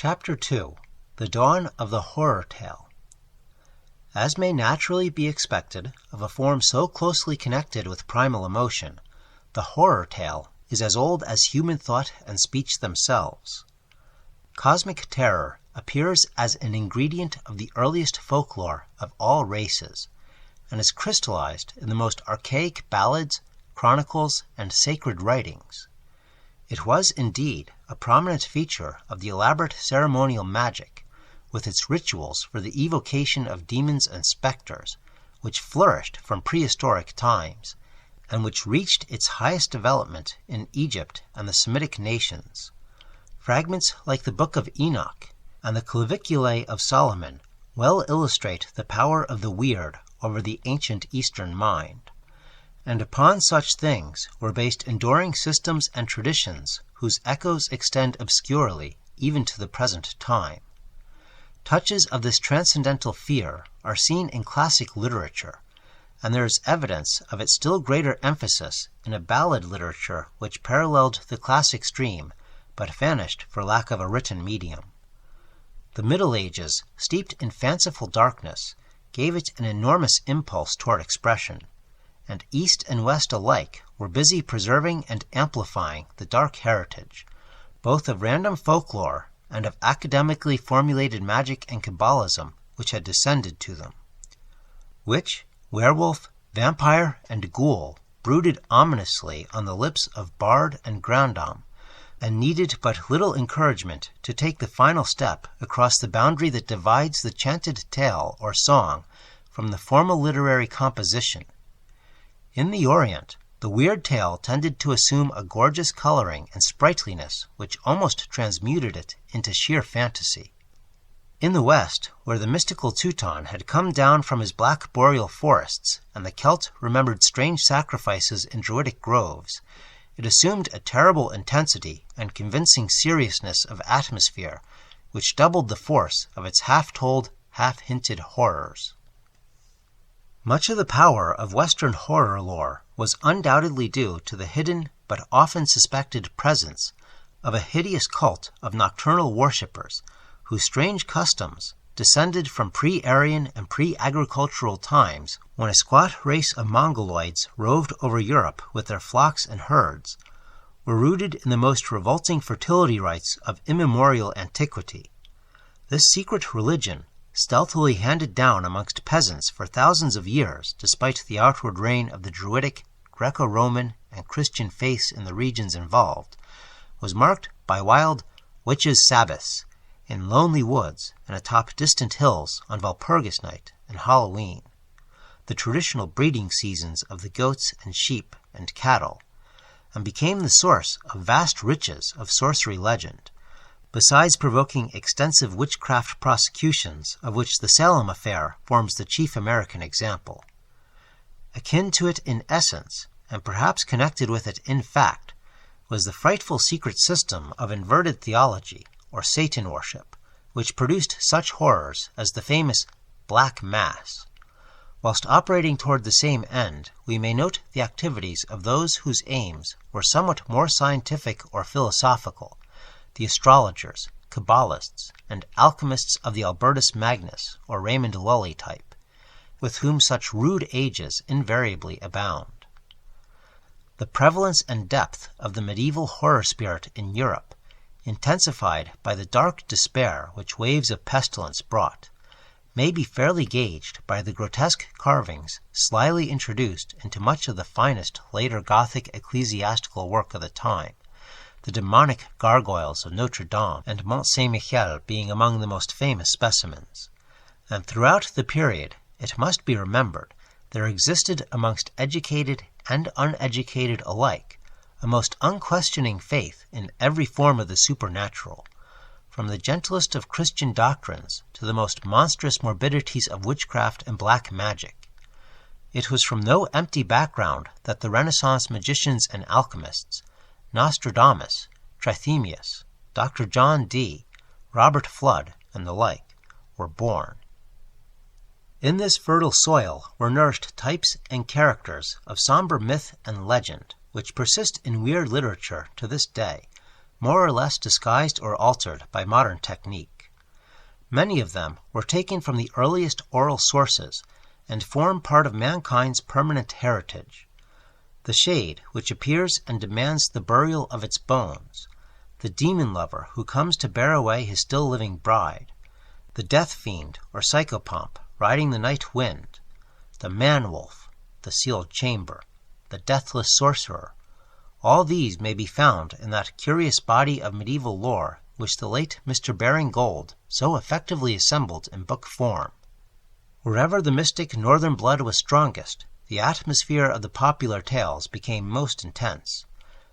Chapter 2. The Dawn of the Horror Tale. As may naturally be expected of a form so closely connected with primal emotion, the horror tale is as old as human thought and speech themselves. Cosmic terror appears as an ingredient of the earliest folklore of all races, and is crystallized in the most archaic ballads, chronicles, and sacred writings. It was indeed a prominent feature of the elaborate ceremonial magic, with its rituals for the evocation of demons and specters, which flourished from prehistoric times, and which reached its highest development in Egypt and the Semitic nations. Fragments like the Book of Enoch and the Claviculae of Solomon well illustrate the power of the weird over the ancient Eastern mind. And upon such things were based enduring systems and traditions whose echoes extend obscurely even to the present time. Touches of this transcendental fear are seen in classic literature, and there is evidence of its still greater emphasis in a ballad literature which paralleled the classic stream, but vanished for lack of a written medium. The Middle Ages, steeped in fanciful darkness, gave it an enormous impulse toward expression, and East and West alike were busy preserving and amplifying the dark heritage, both of random folklore and of academically formulated magic and Kabbalism which had descended to them. Witch, werewolf, vampire, and ghoul brooded ominously on the lips of bard and grandame, and needed but little encouragement to take the final step across the boundary that divides the chanted tale or song from the formal literary composition. In the Orient, the weird tale tended to assume a gorgeous coloring and sprightliness which almost transmuted it into sheer fantasy. In the West, where the mystical Teuton had come down from his black boreal forests and the Celt remembered strange sacrifices in druidic groves, it assumed a terrible intensity and convincing seriousness of atmosphere which doubled the force of its half-told, half-hinted horrors. Much of the power of Western horror lore was undoubtedly due to the hidden but often suspected presence of a hideous cult of nocturnal worshippers whose strange customs, descended from pre-Aryan and pre-agricultural times when a squat race of Mongoloids roved over Europe with their flocks and herds, were rooted in the most revolting fertility rites of immemorial antiquity. This secret religion, stealthily handed down amongst peasants for thousands of years despite the outward reign of the Druidic, Greco-Roman, and Christian faiths in the regions involved, was marked by wild witches' Sabbaths in lonely woods and atop distant hills on Walpurgis Night and Halloween, the traditional breeding seasons of the goats and sheep and cattle, and became the source of vast riches of sorcery legend, besides provoking extensive witchcraft prosecutions, of which the Salem affair forms the chief American example. Akin to it in essence, and perhaps connected with it in fact, was the frightful secret system of inverted theology, or Satan worship, which produced such horrors as the famous Black Mass. Whilst operating toward the same end, we may note the activities of those whose aims were somewhat more scientific or philosophical, the astrologers, Kabbalists, and alchemists of the Albertus Magnus or Raymond Lully type, with whom such rude ages invariably abound. The prevalence and depth of the medieval horror spirit in Europe, intensified by the dark despair which waves of pestilence brought, may be fairly gauged by the grotesque carvings slyly introduced into much of the finest later Gothic ecclesiastical work of the time, the demonic gargoyles of Notre Dame and Mont Saint-Michel being among the most famous specimens. And throughout the period, it must be remembered, there existed amongst educated and uneducated alike a most unquestioning faith in every form of the supernatural, from the gentlest of Christian doctrines to the most monstrous morbidities of witchcraft and black magic. It was from no empty background that the Renaissance magicians and alchemists, Nostradamus, Trithemius, Dr. John Dee, Robert Fludd, and the like, were born. In this fertile soil were nourished types and characters of somber myth and legend which persist in weird literature to this day, more or less disguised or altered by modern technique. Many of them were taken from the earliest oral sources and form part of mankind's permanent heritage. The shade, which appears and demands the burial of its bones, the demon lover who comes to bear away his still living bride, the death fiend or psychopomp riding the night wind, the man-wolf, the sealed chamber, the deathless sorcerer, all these may be found in that curious body of medieval lore which the late Mr. Baring Gould so effectively assembled in book form. Wherever the mystic northern blood was strongest, the atmosphere of the popular tales became most intense,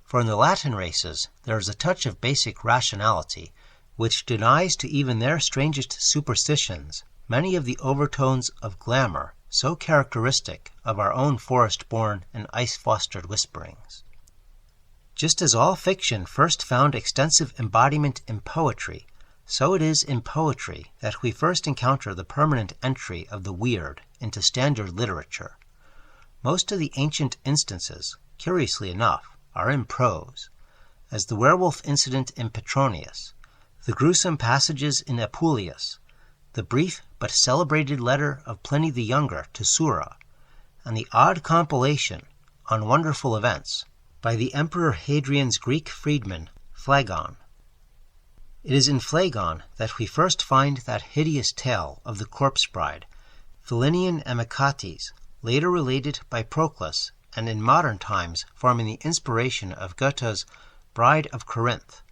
for in the Latin races there is a touch of basic rationality which denies to even their strangest superstitions many of the overtones of glamour so characteristic of our own forest-born and ice-fostered whisperings. Just as all fiction first found extensive embodiment in poetry, so it is in poetry that we first encounter the permanent entry of the weird into standard literature. Most of the ancient instances, curiously enough, are in prose, as the werewolf incident in Petronius, the gruesome passages in Apuleius, the brief but celebrated letter of Pliny the Younger to Sura, and the odd compilation on wonderful events by the Emperor Hadrian's Greek freedman, Phlegon. It is in Phlegon that we first find that hideous tale of the corpse bride, Philinian Amicates, later related by Proclus and in modern times forming the inspiration of Goethe's Bride of Corinth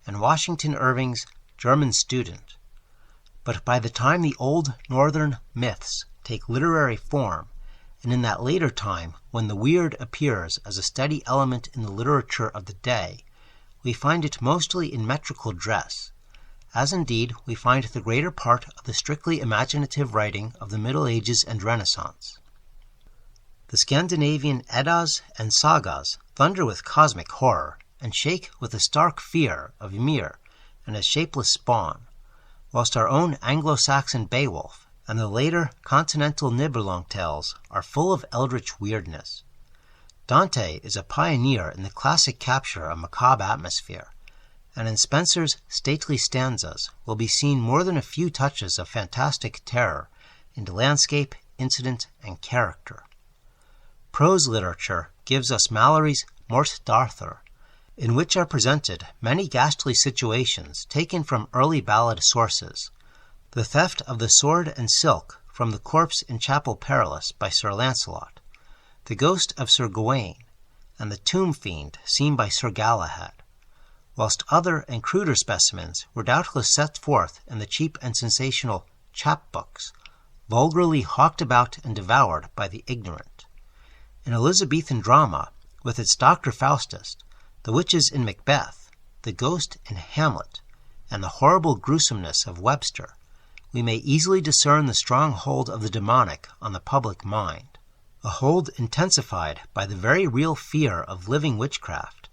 and Washington Irving's German Student. But by the time the old northern myths take literary form, and in that later time when the weird appears as a steady element in the literature of the day, we find it mostly in metrical dress, as indeed we find the greater part of the strictly imaginative writing of the Middle Ages and Renaissance. The Scandinavian Eddas and Sagas thunder with cosmic horror and shake with the stark fear of Ymir and his shapeless spawn, whilst our own Anglo-Saxon Beowulf and the later continental Nibelung tales are full of eldritch weirdness. Dante is a pioneer in the classic capture of macabre atmosphere, and in Spenser's stately stanzas will be seen more than a few touches of fantastic terror into landscape, incident, and character. Prose literature gives us Malory's Morte d'Arthur, in which are presented many ghastly situations taken from early ballad sources, the theft of the sword and silk from the corpse in Chapel Perilous by Sir Lancelot, the ghost of Sir Gawain, and the tomb fiend seen by Sir Galahad, whilst other and cruder specimens were doubtless set forth in the cheap and sensational chapbooks, vulgarly hawked about and devoured by the ignorant. In Elizabethan drama, with its Dr. Faustus, the witches in Macbeth, the ghost in Hamlet, and the horrible gruesomeness of Webster, we may easily discern the strong hold of the demonic on the public mind, a hold intensified by the very real fear of living witchcraft,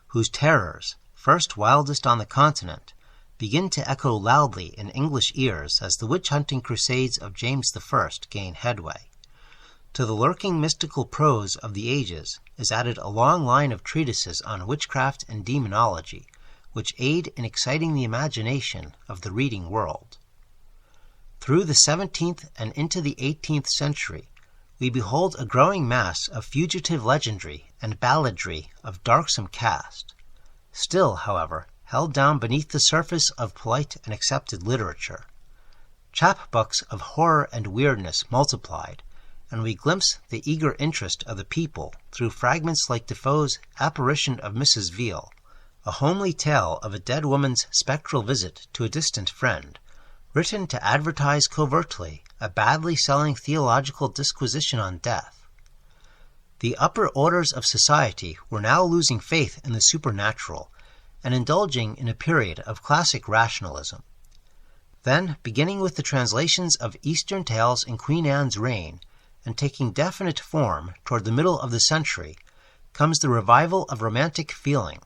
whose terrors, first wildest on the continent, begin to echo loudly in English ears as the witch-hunting crusades of James I gain headway. To the lurking mystical prose of the ages is added a long line of treatises on witchcraft and demonology, which aid in exciting the imagination of the reading world. Through the 17th and into the 18th century, we behold a growing mass of fugitive legendary and balladry of darksome cast, still, however, held down beneath the surface of polite and accepted literature. Chapbooks of horror and weirdness multiplied, and we glimpse the eager interest of the people through fragments like Defoe's Apparition of Mrs. Veal, a homely tale of a dead woman's spectral visit to a distant friend, written to advertise covertly a badly selling theological disquisition on death. The upper orders of society were now losing faith in the supernatural and indulging in a period of classic rationalism. Then, beginning with the translations of Eastern tales in Queen Anne's reign and taking definite form toward the middle of the century, comes the revival of romantic feeling,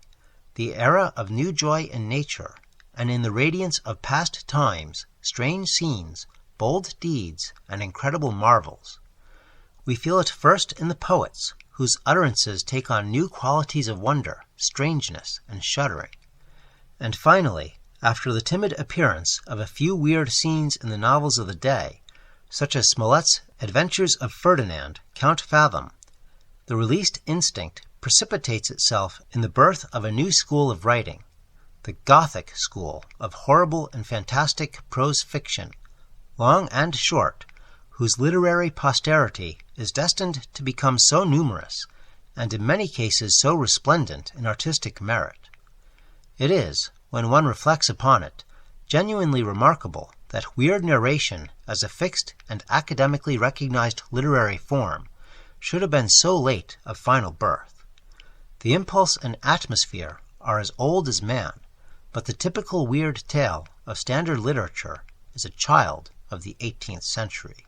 the era of new joy in nature, and in the radiance of past times, strange scenes, bold deeds, and incredible marvels. We feel it first in the poets, whose utterances take on new qualities of wonder, strangeness, and shuddering. And finally, after the timid appearance of a few weird scenes in the novels of the day, such as Smollett's Adventures of Ferdinand, Count Fathom, the released instinct precipitates itself in the birth of a new school of writing, the Gothic school of horrible and fantastic prose fiction, long and short, whose literary posterity is destined to become so numerous, and in many cases so resplendent in artistic merit. It is, when one reflects upon it, genuinely remarkable that weird narration as a fixed and academically recognized literary form should have been so late of final birth. The impulse and atmosphere are as old as man, but the typical weird tale of standard literature is a child of the 18th century.